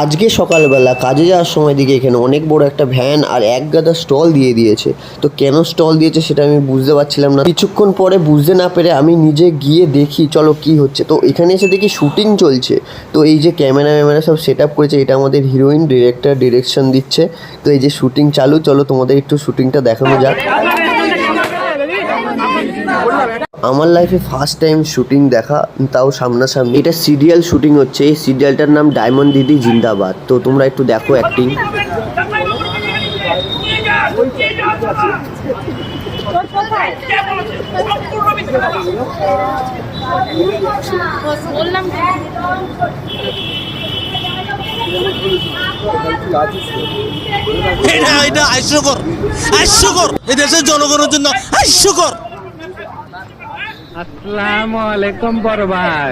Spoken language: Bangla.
আজকে সকালবেলা কাজে যাওয়ার সময় দিকে এখানে অনেক বড় একটা ভ্যান আর এক গাদা স্টল দিয়ে দিয়েছে। তো কেন স্টল দিয়েছে সেটা আমি বুঝতে পারছিলাম না। কিছুক্ষণ পরে বুঝতে না পেরে আমি নিজে গিয়ে দেখি চলো কি হচ্ছে। তো এখানে এসে দেখি শুটিং চলছে। তো এই যে ক্যামেরা সব সেট আপ করেছে, এটা আমাদের হিরোইন, ডিরেক্টর ডিরেকশন দিচ্ছে। তো এই যে শুটিং চালু, চলো তোমাদের একটু শুটিংটা দেখানো যাক। আমার লাইফে ফার্স্ট টাইম শুটিং দেখা, তাও সামনাসামনি। এটা সিরিয়াল শুটিং হচ্ছে। এই সিরিয়ালটার নাম ডায়মন্ড দিদি জিন্দাবাদ। তো তোমরা একটু দেখো অ্যাক্টিং। এটা হাস্যকর, হাস্যকর, এই দেশের জনগণের জন্য হাস্যকর। আসসালামু আলাইকুম বড় ভাই।